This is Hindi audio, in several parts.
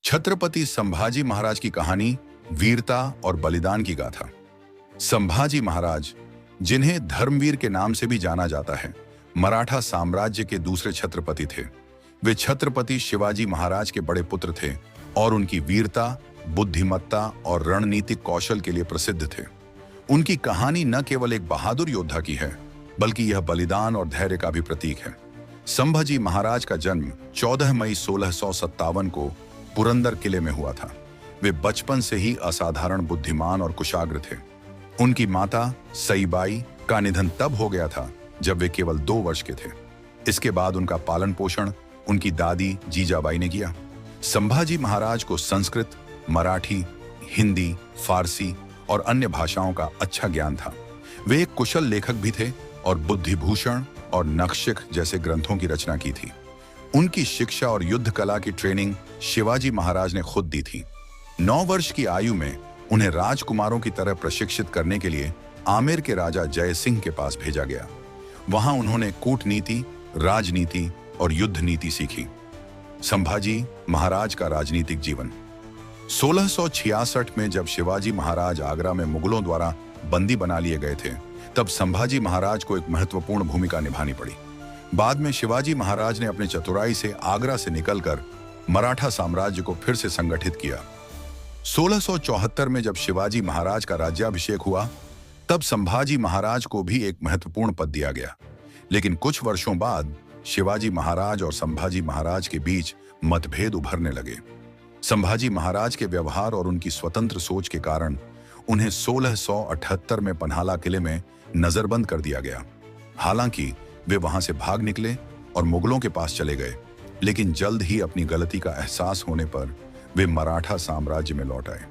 छत्रपति संभाजी महाराज की कहानी वीरता और बलिदान की गाथा। संभाजी महाराज, जिन्हें धर्मवीर के नाम से भी जाना जाता है, मराठा साम्राज्य के दूसरे छत्रपति थे। वे छत्रपति शिवाजी महाराज के बड़े पुत्र थे और उनकी वीरता, बुद्धिमत्ता और रणनीतिक कौशल के लिए प्रसिद्ध थे। उनकी कहानी न केवल एक बहादुर योद्धा की है, बल्कि यह बलिदान और धैर्य का भी प्रतीक है। संभाजी महाराज का जन्म 14 मई 1657 को पुरंदर किले में हुआ था। वे बचपन से ही असाधारण बुद्धिमान और कुशाग्र थे। उनकी माता सईबाई का निधन तब हो गया था जब वे केवल 2 वर्ष के थे। इसके बाद उनका पालन पोषण उनकी दादी जीजाबाई ने किया। संभाजी महाराज को संस्कृत, मराठी, हिंदी, फारसी और अन्य भाषाओं का अच्छा ज्ञान था। वे एक कुशल लेखक भी थे और बुद्धिभूषण और नखशिख जैसे ग्रंथों की रचना की थी। उनकी शिक्षा और युद्ध कला की ट्रेनिंग शिवाजी महाराज ने खुद दी थी। 9 वर्ष की आयु में उन्हें राजकुमारों की तरह प्रशिक्षित करने के लिए आमेर के राजा जय सिंह के पास भेजा गया। वहां उन्होंने कूटनीति, राजनीति और युद्ध नीति सीखी। संभाजी महाराज का राजनीतिक जीवन। 1666 में जब शिवाजी महाराज आगरा में मुगलों द्वारा बंदी बना लिए गए थे, तब संभाजी महाराज को एक महत्वपूर्ण भूमिका निभानी पड़ी। बाद में शिवाजी महाराज ने अपने चतुराई से आगरा से निकलकर मराठा साम्राज्य को फिर से संगठित किया। 1674 में जब शिवाजी महाराज का राज्याभिषेक हुआ, तब संभाजी महाराज को भी एक महत्वपूर्ण पद दिया गया। लेकिन कुछ वर्षों बाद शिवाजी महाराज और संभाजी महाराज के बीच मतभेद उभरने लगे। संभाजी महाराज के व्यवहार और उनकी स्वतंत्र सोच के कारण उन्हें 1678 में पन्हाला किले में नजरबंद कर दिया गया। हालांकि वे वहां से भाग निकले और मुगलों के पास चले गए, लेकिन जल्द ही अपनी गलती का एहसास होने पर वे मराठा साम्राज्य में लौट आए।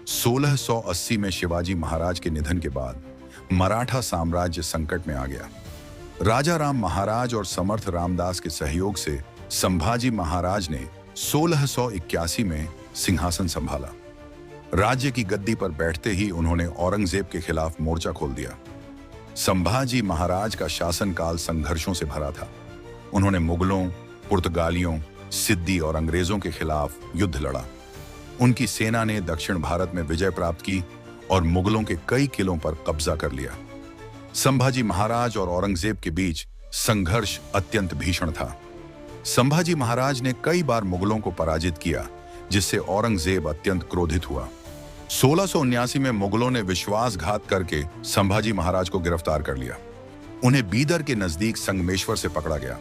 1680 में शिवाजी महाराज के निधन के बाद मराठा साम्राज्य संकट में आ गया। राजा राम महाराज और समर्थ रामदास के सहयोग से संभाजी महाराज ने 1681 में सिंहासन संभाला। राज्य की गद्दी पर बैठते ही उन्होंने औरंगजेब के खिलाफ मोर्चा खोल दिया। संभाजी महाराज का शासनकाल संघर्षों से भरा था। उन्होंने मुगलों, पुर्तगालियों, सिद्दी और अंग्रेजों के खिलाफ युद्ध लड़ा। उनकी सेना ने दक्षिण भारत में विजय प्राप्त की और मुगलों के कई किलों पर कब्जा कर लिया। संभाजी महाराज और औरंगजेब के बीच संघर्ष अत्यंत भीषण था। संभाजी महाराज ने कई बार मुगलों को पराजित किया, जिससे औरंगजेब अत्यंत क्रोधित हुआ। 1679 में मुगलों ने विश्वासघात करके संभाजी महाराज को गिरफ्तार कर लिया। उन्हें बीदर के नजदीक संगमेश्वर से पकड़ा गया।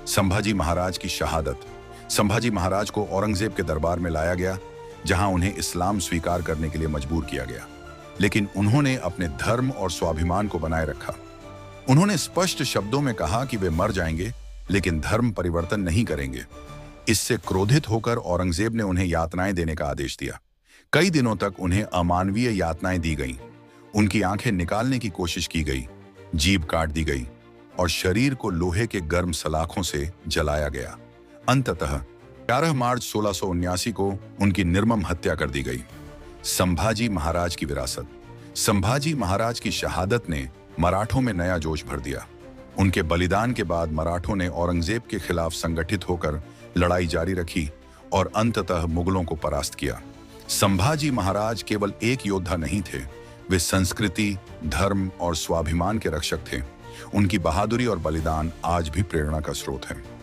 संभाजी महाराज की शहादत। संभाजी महाराज को औरंगजेब के दरबार में लाया गया, जहां उन्हें इस्लाम स्वीकार करने के लिए मजबूर किया गया। लेकिन उन्होंने अपने धर्म और स्वाभिमान को बनाए रखा। उन्होंने स्पष्ट शब्दों में कहा कि वे मर जाएंगे, लेकिन धर्म परिवर्तन नहीं करेंगे। इससे क्रोधित होकर औरंगजेब ने उन्हें यातनाएं देने का आदेश दिया। कई दिनों तक उन्हें अमानवीय यातनाएं दी गईं। उनकी आंखें निकालने की कोशिश की गई, जीभ काट दी गई और शरीर को लोहे के गर्म सलाखों से जलाया गया। अंततः 11 मार्च 1679 को उनकी निर्मम हत्या कर दी गई। संभाजी महाराज की विरासत। संभाजी महाराज की शहादत ने मराठों में नया जोश भर दिया। उनके बलिदान के बाद मराठों ने औरंगजेब के खिलाफ संगठित होकर लड़ाई जारी रखी और अंततः मुगलों को परास्त किया। संभाजी महाराज केवल एक योद्धा नहीं थे, वे संस्कृति, धर्म और स्वाभिमान के रक्षक थे। उनकी बहादुरी और बलिदान आज भी प्रेरणा का स्रोत है।